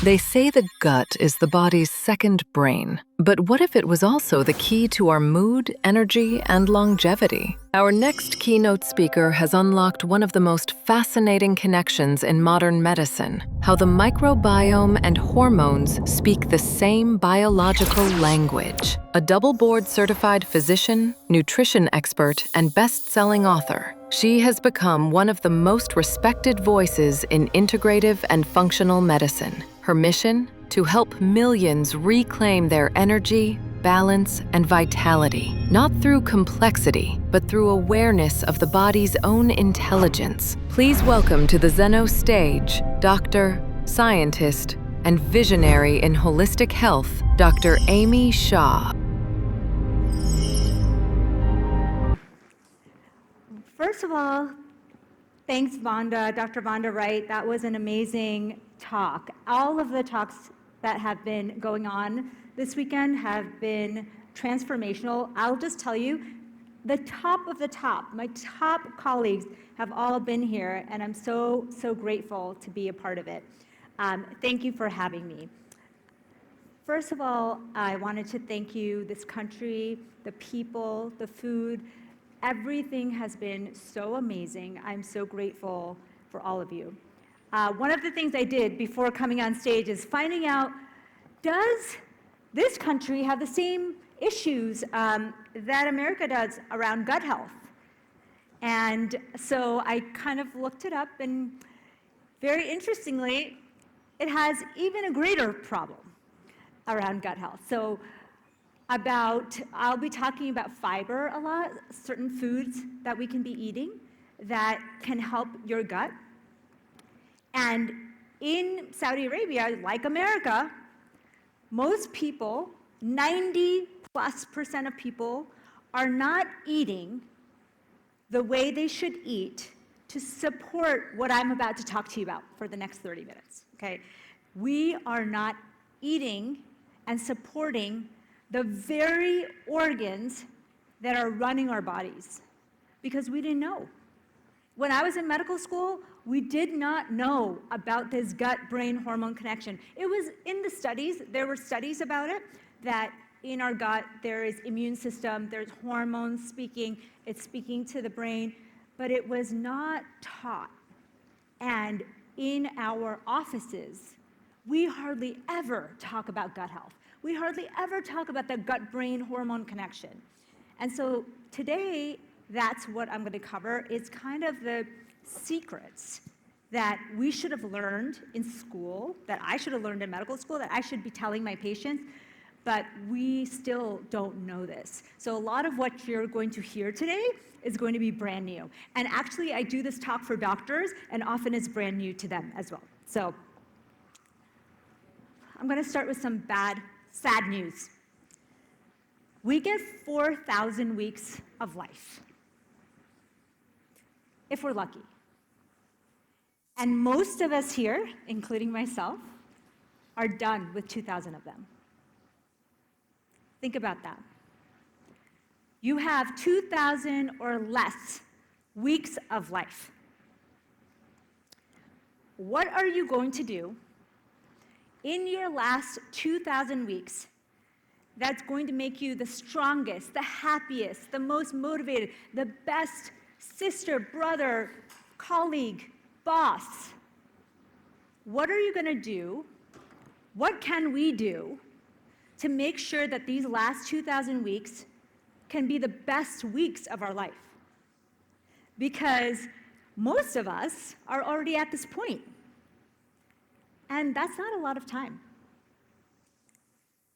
They say the gut is the body's second brain, but what if it was also the key to our mood, energy, and longevity? Our next keynote speaker has unlocked one of the most fascinating connections in modern medicine: how the microbiome and hormones speak the same biological language. A double board-certified physician, nutrition expert, and best-selling author, she has become one of the most respected voices in integrative and functional medicine. Her mission? To help millions reclaim their energy, balance, and vitality, not through complexity, but through awareness of the body's own intelligence. Please welcome to the Zenos stage, doctor, scientist, and visionary in holistic health, Dr. Amy Shah. First of all, thanks, Dr. Vonda Wright. That was an amazing talk. All of the talks that have been going on this weekend have been transformational. I'll just tell you, the top of the top, my top colleagues have all been here, and I'm so grateful to be a part of it. Thank you for having me. First of all, I wanted to thank you, this country, the people, the food. Everything has been so amazing. I'm so grateful for all of you. One of the things I did before coming on stage is finding out, does this country have the same issues that America does around gut health? And so I kind of looked it up, and very interestingly, it has even a greater problem around gut health. So I'll be talking about fiber a lot, certain foods that we can be eating that can help your gut. And in Saudi Arabia, like America, most people, 90+% of people, are not eating the way they should eat to support what I'm about to talk to you about for the next 30 minutes, okay? We are not eating and supporting the very organs that are running our bodies, because we didn't know. When I was in medical school, we did not know about this gut-brain hormone connection. It was in the studies, there were studies about it, that in our gut there is immune system, there's hormones speaking, it's speaking to the brain, but it was not taught. And in our offices, we hardly ever talk about gut health. We hardly ever talk about the gut-brain hormone connection. And so today, that's what I'm going to cover. It's kind of the secrets that we should have learned in school, that I should have learned in medical school, that I should be telling my patients, but we still don't know this. So a lot of what you're going to hear today is going to be brand new. And actually, I do this talk for doctors, and often it's brand new to them as well. So I'm going to start with some sad news. We get 4,000 weeks of life, if we're lucky. And most of us here, including myself, are done with 2,000 of them. Think about that. You have 2,000 or less weeks of life. What are you going to do in your last 2,000 weeks that's going to make you the strongest, the happiest, the most motivated, the best sister, brother, colleague, boss? What are you going to do? What can we do to make sure that these last 2,000 weeks can be the best weeks of our life? Because most of us are already at this point, and that's not a lot of time.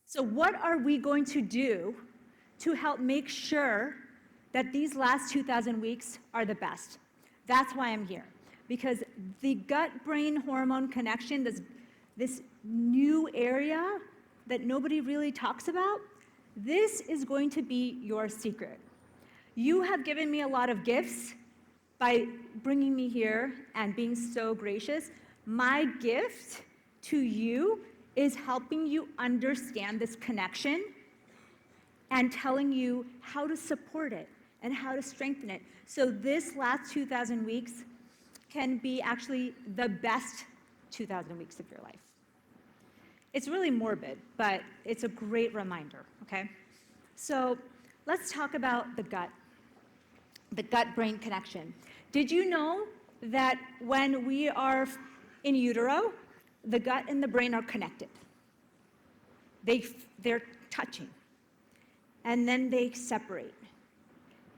So what are we going to do to help make sure that these last 2,000 weeks are the best? That's why I'm here, because the gut-brain hormone connection, this new area that nobody really talks about, this is going to be your secret. You have given me a lot of gifts by bringing me here and being so gracious. My gift to you is helping you understand this connection and telling you how to support it and how to strengthen it. So this last 2,000 weeks can be actually the best 2,000 weeks of your life. It's really morbid, but it's a great reminder, okay? So let's talk about the gut-brain connection. Did you know that when we are in utero, the gut and the brain are connected? They're touching, and then they separate,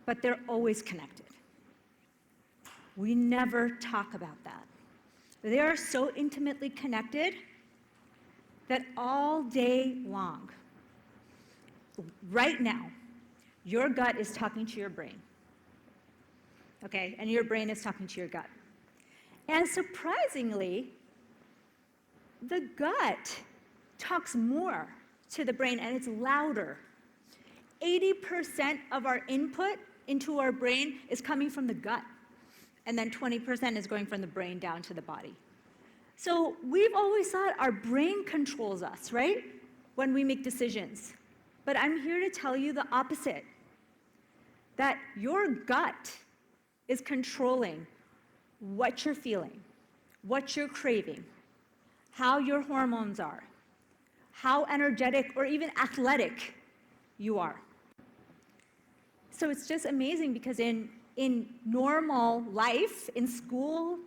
but they're always connected. We never talk about that. They are so intimately connected that all day long, right now, your gut is talking to your brain, okay? And your brain is talking to your gut. And surprisingly, the gut talks more to the brain, and it's louder. 80% of our input into our brain is coming from the gut, and then 20% is going from the brain down to the body. So we've always thought our brain controls us, right? When we make decisions. But I'm here to tell you the opposite, that your gut is controlling what you're feeling, what you're craving, how your hormones are, how energetic or even athletic you are. So it's just amazing because in normal life, in school,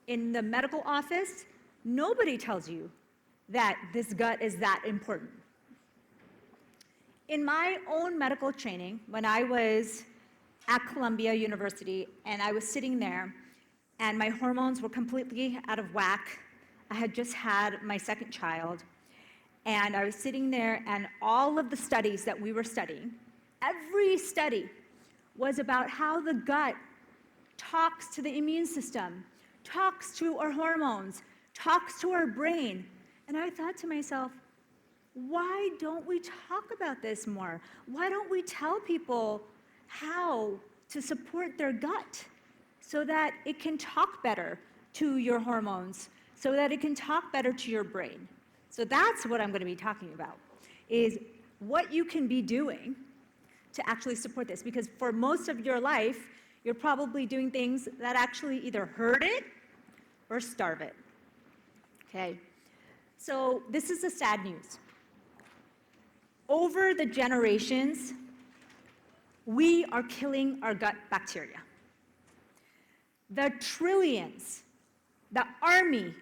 in the medical office, nobody tells you that this gut is that important. In my own medical training, when I was at Columbia University and I was sitting there and my hormones were completely out of whack, I had just had my second child, and I was sitting there and all of the studies that we were studying, every study was about how the gut talks to the immune system, talks to our hormones, talks to our brain. And I thought to myself, why don't we talk about this more? Why don't we tell people how to support their gut so that it can talk better to your hormones, so that it can talk better to your brain? So that's what I'm going to be talking about, is what you can be doing to actually support this. Because for most of your life, you're probably doing things that actually either hurt it or starve it. Okay? So this is the sad news. Over the generations, we are killing our gut bacteria. The trillions, the army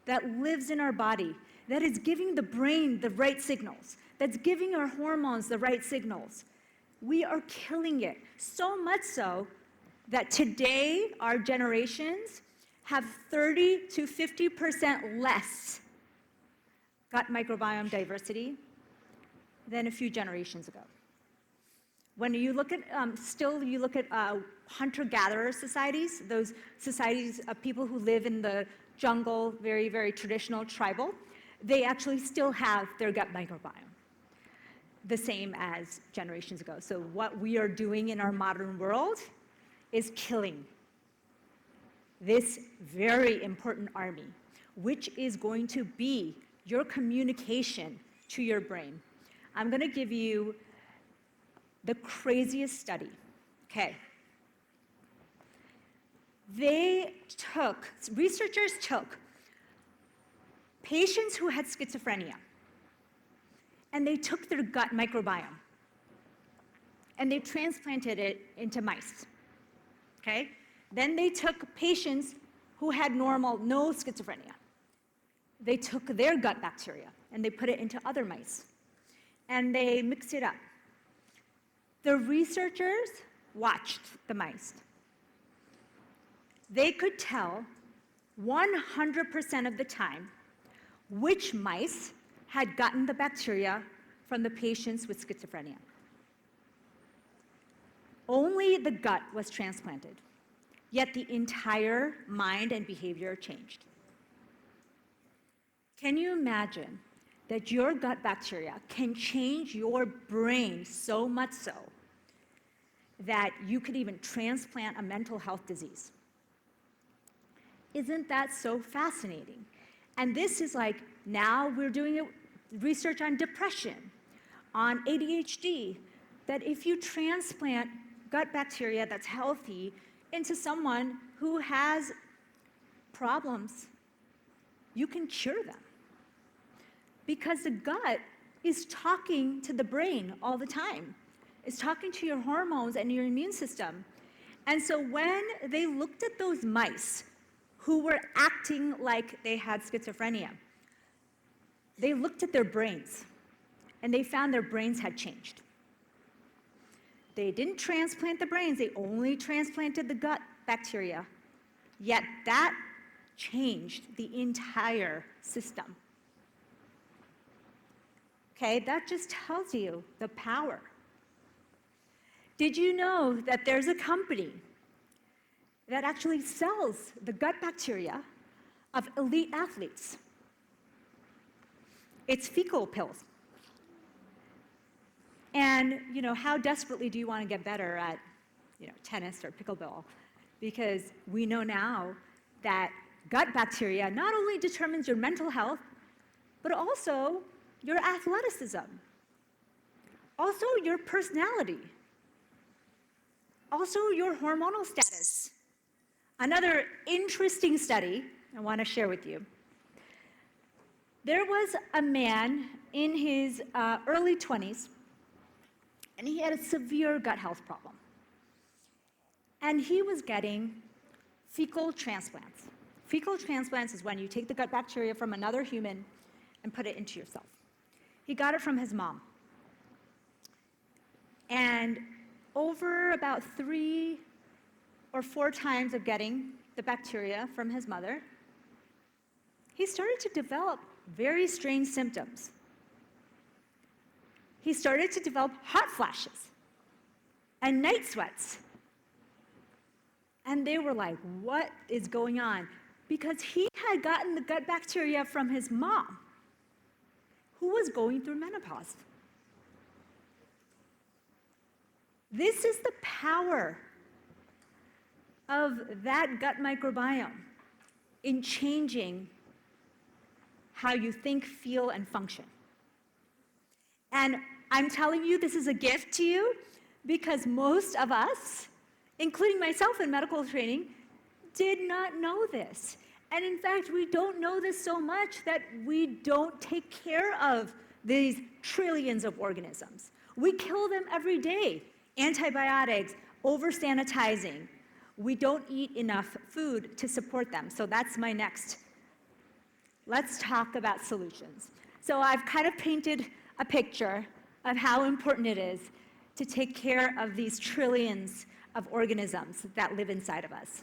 that lives in our body, that is giving the brain the right signals, that's giving our hormones the right signals. We are killing it, so much so that today our generations have 30 to 50% less gut microbiome diversity than a few generations ago. When you look at, you look at hunter-gatherer societies, those societies of people who live in the jungle, very, very traditional tribal, they actually still have their gut microbiome, the same as generations ago. So what we are doing in our modern world is killing this very important army, which is going to be your communication to your brain. I'm going to give you the craziest study. Okay. Researchers took patients who had schizophrenia, and they took their gut microbiome, and they transplanted it into mice. Okay? Then they took patients who had no schizophrenia. They took their gut bacteria, and they put it into other mice, and they mixed it up. The researchers watched the mice. They could tell 100% of the time which mice had gotten the bacteria from the patients with schizophrenia. Only the gut was transplanted, yet the entire mind and behavior changed. Can you imagine that your gut bacteria can change your brain so much so that you could even transplant a mental health disease? Isn't that so fascinating? And this is like, now we're doing research on depression, on ADHD, that if you transplant gut bacteria that's healthy into someone who has problems, you can cure them. because the gut is talking to the brain all the time. It's talking to your hormones and your immune system. And so when they looked at those mice who were acting like they had schizophrenia, they looked at their brains, and they found their brains had changed. They didn't transplant the brains, they only transplanted the gut bacteria. Yet that changed the entire system. Okay, that just tells you the power. Did you know that there's a company that actually sells the gut bacteria of elite athletes? It's fecal pills. And how desperately do you want to get better at tennis or pickleball? Because we know now that gut bacteria not only determines your mental health, but also your athleticism, also your personality, also your hormonal status. Another interesting study I want to share with you. There was a man in his early 20s, and he had a severe gut health problem. And he was getting fecal transplants. Fecal transplants is when you take the gut bacteria from another human and put it into yourself. He got it from his mom. And over about 3 or 4 times of getting the bacteria from his mother, he started to develop very strange symptoms. He started to develop hot flashes and night sweats. And they were like, what is going on? Because he had gotten the gut bacteria from his mom, who was going through menopause. This is the power of that gut microbiome in changing how you think, feel, and function. And I'm telling you, this is a gift to you because most of us, including myself in medical training, did not know this. And in fact, we don't know this so much that we don't take care of these trillions of organisms. We kill them every day. Antibiotics, over-sanitizing. We don't eat enough food to support them. So that's my next. Let's talk about solutions. So I've kind of painted a picture of how important it is to take care of these trillions of organisms that live inside of us.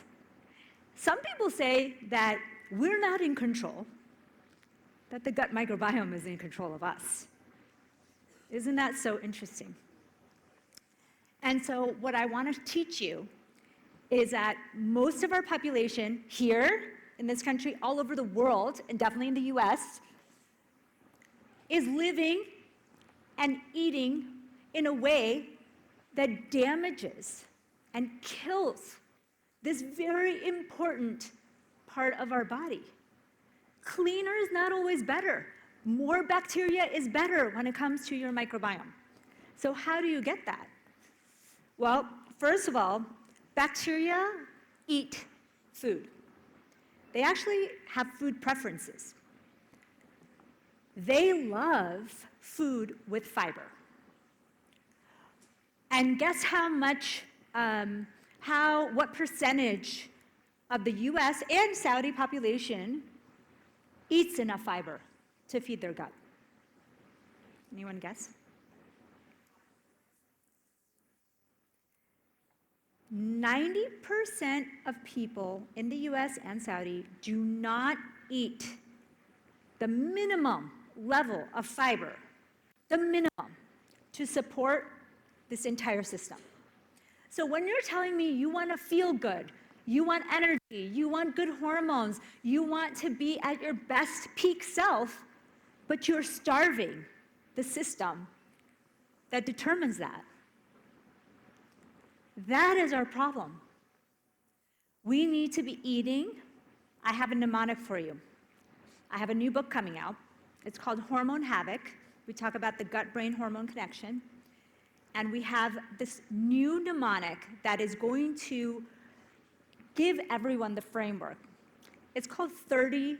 Some people say that we're not in control, that the gut microbiome is in control of us. Isn't that so interesting? And so what I want to teach you is that most of our population here in this country, all over the world, and definitely in the US, is living and eating in a way that damages and kills this very important part of our body. Cleaner is not always better. More bacteria is better when it comes to your microbiome. So how do you get that? Well, first of all, bacteria eat food. They actually have food preferences. They love food with fiber. And guess how much, what percentage of the US and Saudi population eats enough fiber to feed their gut? Anyone guess? 90% of people in the US and Saudi do not eat the minimum level of fiber, the minimum, to support this entire system. So when you're telling me you want to feel good, you want energy, you want good hormones, you want to be at your best peak self, but you're starving the system that determines that, that is our problem. We need to be eating. I have a mnemonic for you. I have a new book coming out. It's called Hormone Havoc. We talk about the gut-brain hormone connection. And we have this new mnemonic that is going to give everyone the framework. It's called 30-33.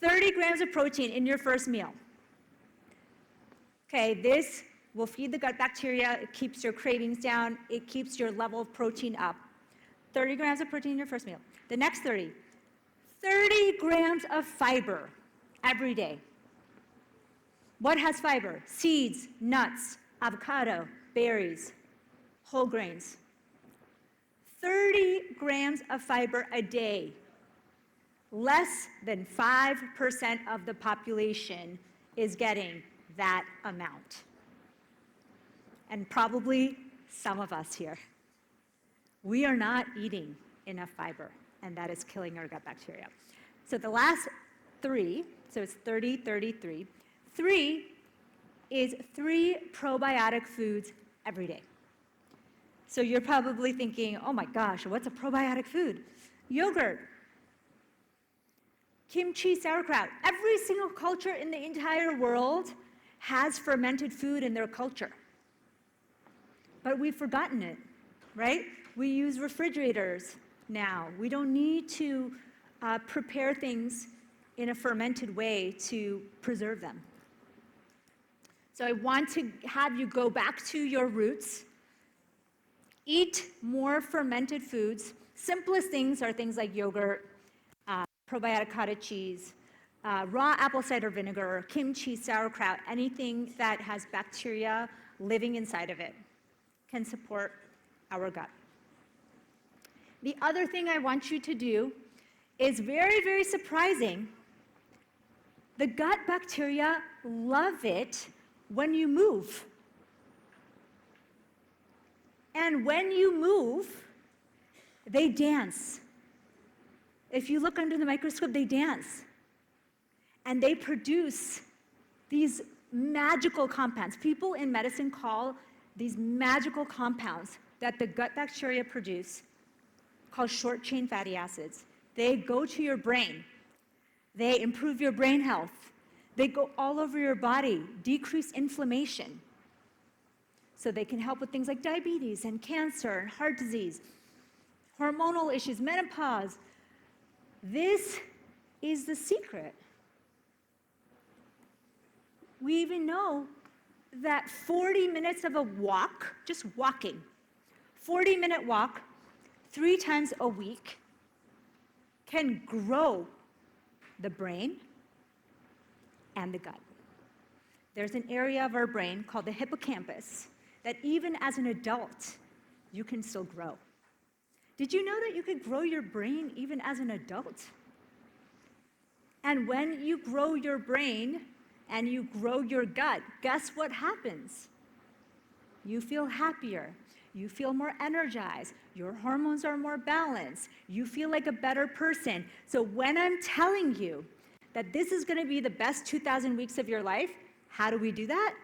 30 grams of protein in your first meal. Okay, this will feed the gut bacteria, it keeps your cravings down, it keeps your level of protein up. 30 grams of protein in your first meal. The next 30 grams of fiber every day. What has fiber? Seeds, nuts, avocado, berries, whole grains. 30 grams of fiber a day. Less than 5% of the population is getting that amount. And probably some of us here. We are not eating enough fiber, and that is killing our gut bacteria. So the last 3, so it's 30, 33. 3 is 3 probiotic foods every day. So you're probably thinking, oh my gosh, what's a probiotic food? Yogurt, kimchi, sauerkraut. Every single culture in the entire world has fermented food in their culture. But we've forgotten it, right? We use refrigerators now. We don't need to prepare things in a fermented way to preserve them. So I want to have you go back to your roots, eat more fermented foods. Simplest things are things like yogurt, probiotic cottage cheese, raw apple cider vinegar, kimchi, sauerkraut, anything that has bacteria living inside of it can support our gut. The other thing I want you to do is very, very surprising. The gut bacteria love it when you move. And when you move, they dance. If you look under the microscope, they dance. And they produce these magical compounds. People in medicine call these magical compounds that the gut bacteria produce, called short-chain fatty acids. They go to your brain. They improve your brain health. They go all over your body, decrease inflammation. So they can help with things like diabetes and cancer and heart disease, hormonal issues, menopause. This is the secret. We even know that 40 minutes of a walk, just walking, 40-minute walk 3 times a week can grow the brain and the gut. There's an area of our brain called the hippocampus that even as an adult, you can still grow. Did you know that you could grow your brain even as an adult? And when you grow your brain and you grow your gut, guess what happens? You feel happier. You feel more energized. Your hormones are more balanced. You feel like a better person. So when I'm telling you that this is going to be the best 2,000 weeks of your life, how do we do that?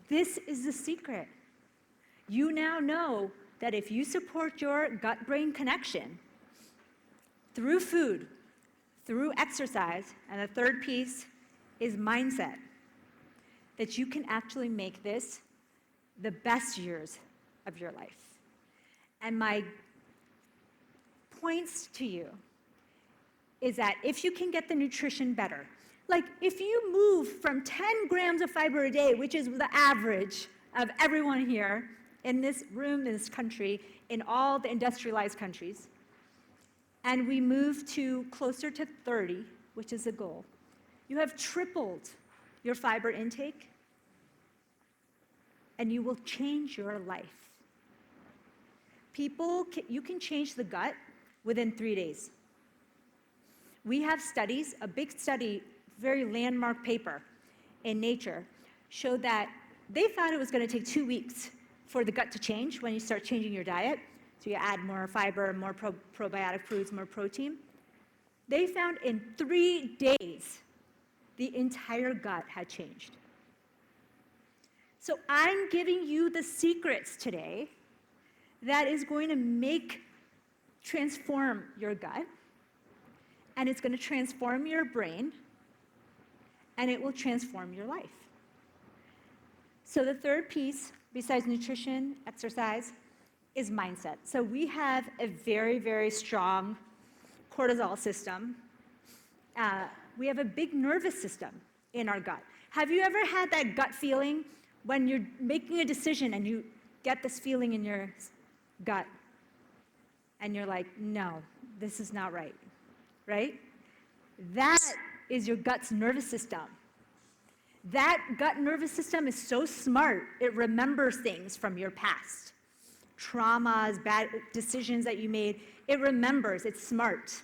This is the secret. You now know that if you support your gut-brain connection through food, through exercise, and the third piece is mindset, that you can actually make this the best years of your life. And my points to you is that if you can get the nutrition better, like if you move from 10 grams of fiber a day, which is the average of everyone here in this room, in this country, in all the industrialized countries, and we move to closer to 30, which is the goal, you have tripled your fiber intake, and you will change your life. You can change the gut within 3 days. We have studies, a big study, very landmark paper in Nature, showed that they thought it was going to take 2 weeks for the gut to change when you start changing your diet. So you add more fiber, more probiotic foods, more protein. They found in 3 days, the entire gut had changed. So I'm giving you the secrets today that is going to transform your gut, and it's going to transform your brain, and it will transform your life. So the third piece, besides nutrition, exercise, is mindset. So we have a very, very strong cortisol system. we have a big nervous system in our gut. Have you ever had that gut feeling when you're making a decision and you get this feeling in your gut and you're like, no, this is not right, right? That is your gut's nervous system. That gut nervous system is so smart, it remembers things from your past. Traumas, bad decisions that you made, it remembers, it's smart.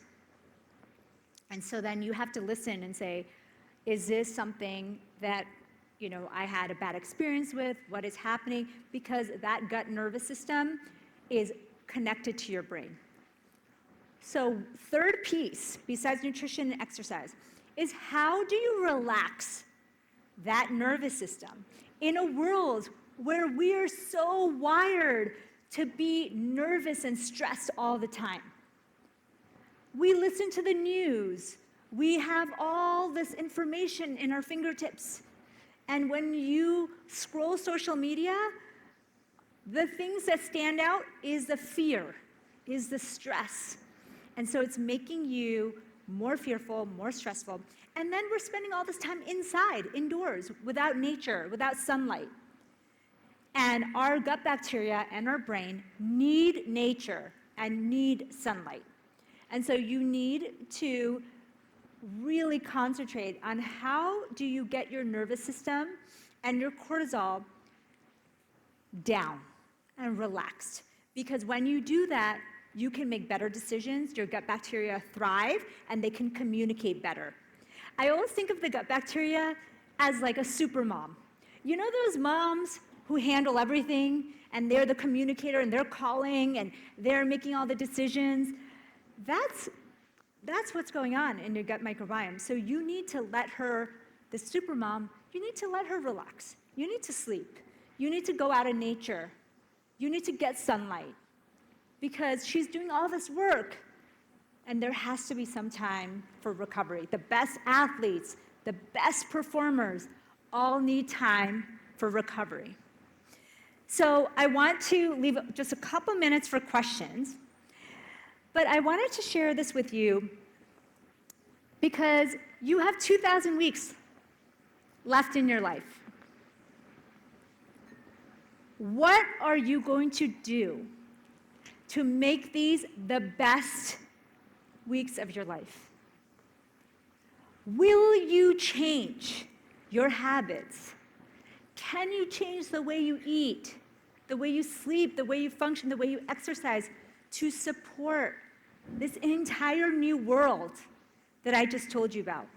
And so then you have to listen and say, is this something that I had a bad experience with? What is happening? Because that gut nervous system is connected to your brain. So third piece, besides nutrition and exercise, is how do you relax that nervous system in a world where we are so wired to be nervous and stressed all the time? We listen to the news. We have all this information in our fingertips. And when you scroll social media, the things that stand out is the fear, is the stress. And so it's making you more fearful, more stressful. And then we're spending all this time inside, indoors, without nature, without sunlight. And our gut bacteria and our brain need nature and need sunlight. And so you need to really concentrate on how do you get your nervous system and your cortisol down and relaxed. Because when you do that, you can make better decisions, your gut bacteria thrive, and they can communicate better. I always think of the gut bacteria as like a super mom. You know those moms who handle everything, and they're the communicator, and they're calling, and they're making all the decisions? That's what's going on in your gut microbiome. So you need to let her, the super mom, you need to let her relax. You need to sleep. You need to go out in nature. You need to get sunlight, because she's doing all this work, and there has to be some time for recovery. The best athletes, the best performers, all need time for recovery. So I want to leave just a couple minutes for questions, but I wanted to share this with you because you have 2,000 weeks left in your life. What are you going to do to make these the best weeks of your life? Will you change your habits? Can you change the way you eat, the way you sleep, the way you function, the way you exercise to support this entire new world that I just told you about?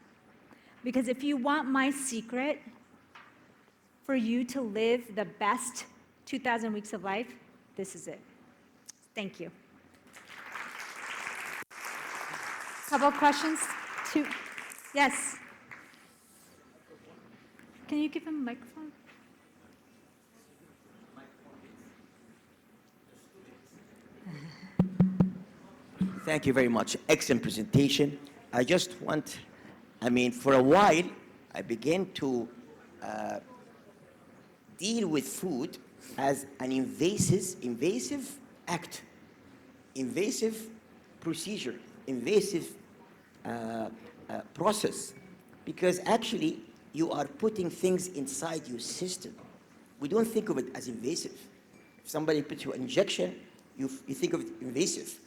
Because if you want my secret for you to live the best 2,000 weeks of life, this is it. Thank you. Couple of questions? Yes. Can you give him a microphone? Thank you very much. Excellent presentation. I just want, for a while, I began to deal with food as an invasive act, invasive procedure, invasive process, because actually you are putting things inside your system. We don't think of it as invasive. If somebody puts you an injection, you think of it invasive.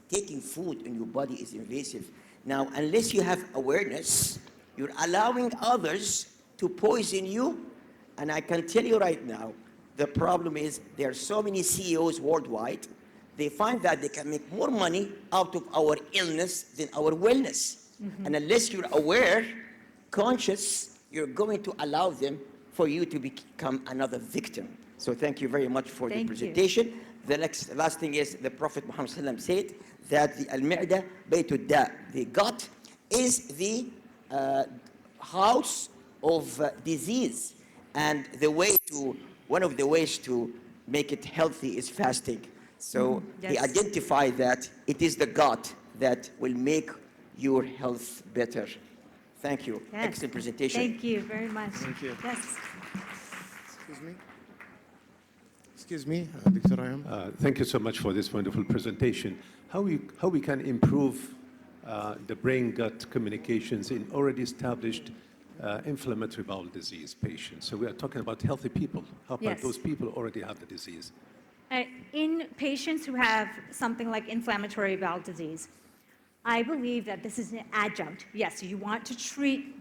Taking food in your body is invasive. Now, unless you have awareness, you're allowing others to poison you. And I can tell you right now, the problem is there are so many CEOs worldwide, they find that they can make more money out of our illness than our wellness. Mm-hmm. And unless you're aware, conscious, you're going to allow them for you to become another victim. So thank you very much for the presentation. The last thing is the Prophet Muhammad ﷺ said that the al-mi'da baytud da, the gut is the house of disease, and one of the ways to make it healthy is fasting. So he identified that it is the gut that will make your health better. Thank you. Yes. Excellent presentation. Thank you very much. Thank you. Yes. Excuse me, Dr. Ayam. Thank you so much for this wonderful presentation. How we can improve the brain-gut communications in already established inflammatory bowel disease patients. So we are talking about healthy people. How about Yes. those people already have the disease? In patients who have something like inflammatory bowel disease, I believe that this is an adjunct. Yes, you want to treat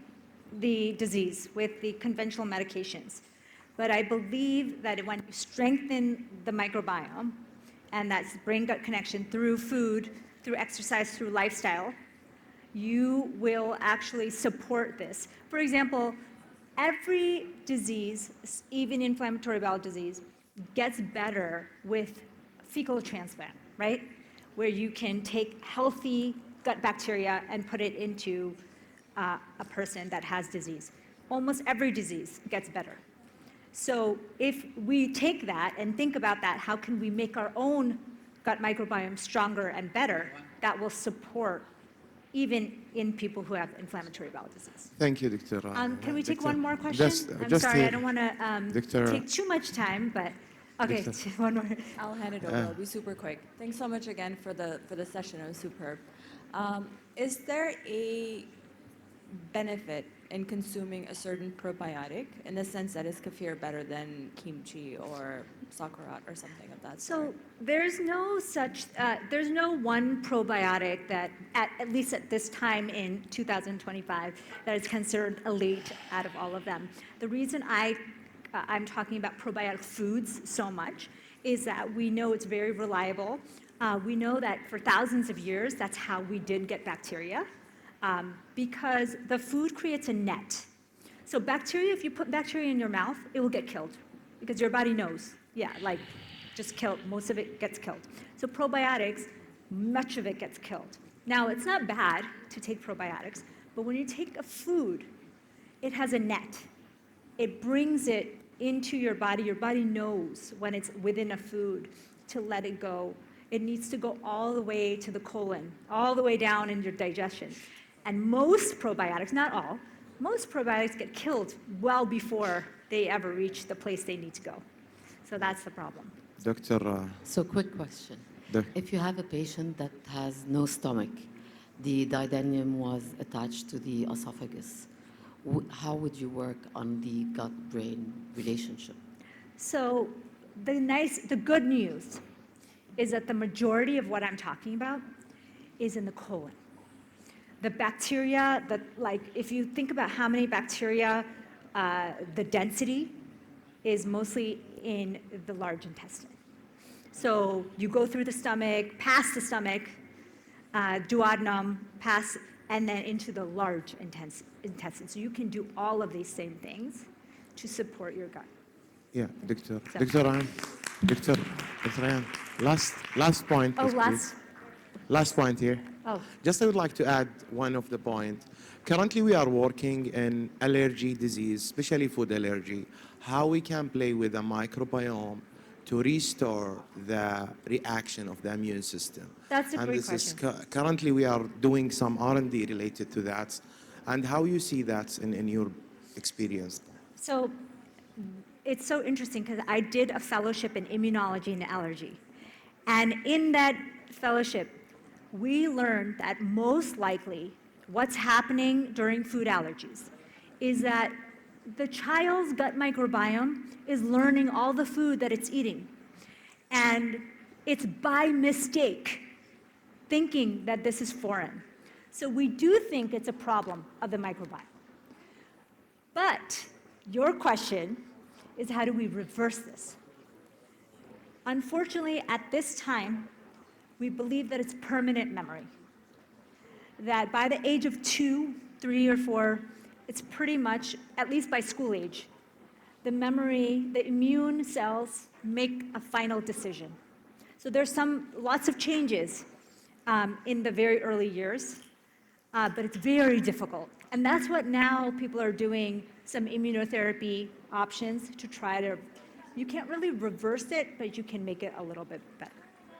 the disease with the conventional medications. But I believe that when you strengthen the microbiome, and that's brain-gut connection through food, through exercise, through lifestyle, you will actually support this. For example, every disease, even inflammatory bowel disease, gets better with fecal transplant, right? Where you can take healthy gut bacteria and put it into a person that has disease. Almost every disease gets better. So if we take that and think about that, how can we make our own gut microbiome stronger and better, that will support even in people who have inflammatory bowel disease. Thank you, Dr. Can we take Dr. one more question? I'm just sorry, here. I don't want to Dr. take too much time, but okay, Dr. one more. I'll hand it over. It'll be super quick. Thanks so much again for the session. It was superb. Is there a benefit in consuming a certain probiotic in the sense that is kefir better than kimchi or sauerkraut or something of that sort? So there's no there's no one probiotic that, at least at this time in 2025, that is considered elite out of all of them. The reason I'm talking about probiotic foods so much is that we know it's very reliable. We know that for thousands of years, that's how we did get bacteria, because the food creates a net. So bacteria, if you put bacteria in your mouth, it will get killed because your body knows. Yeah, like just kill, most of it gets killed. So probiotics, much of it gets killed. Now, it's not bad to take probiotics, but when you take a food, it has a net. It brings it into your body. Your body knows when it's within a food to let it go. It needs to go all the way to the colon, all the way down in your digestion. And most probiotics, not all, most probiotics get killed well before they ever reach the place they need to go. So that's the problem. Dr. So quick question. If you have a patient that has no stomach, the duodenum was attached to the esophagus, how would you work on the gut-brain relationship? So the good news is that the majority of what I'm talking about is in the colon. The bacteria, if you think about how many bacteria, the density is mostly in the large intestine. So you go through the stomach, past the stomach, duodenum, and then into the large intestine. So you can do all of these same things to support your gut. Yeah, Dr. Ryan, last point. Oh, please. Last point here. Oh. Just I would like to add one of the point. Currently, we are working in allergy disease, especially food allergy, how we can play with the microbiome to restore the reaction of the immune system. That's a great question. Currently, we are doing some R&D related to that. And how you see that in your experience? So it's so interesting because I did a fellowship in immunology and allergy. And in that fellowship, we learned that most likely what's happening during food allergies is that the child's gut microbiome is learning all the food that it's eating. And it's by mistake thinking that this is foreign. So we do think it's a problem of the microbiome. But your question is, how do we reverse this? Unfortunately, at this time, we believe that it's permanent memory. That by the age of 2, 3, or 4, it's pretty much, at least by school age, the memory, the immune cells make a final decision. So there's lots of changes in the very early years, but it's very difficult. And that's what now people are doing, some immunotherapy options to try to, you can't really reverse it, but you can make it a little bit better.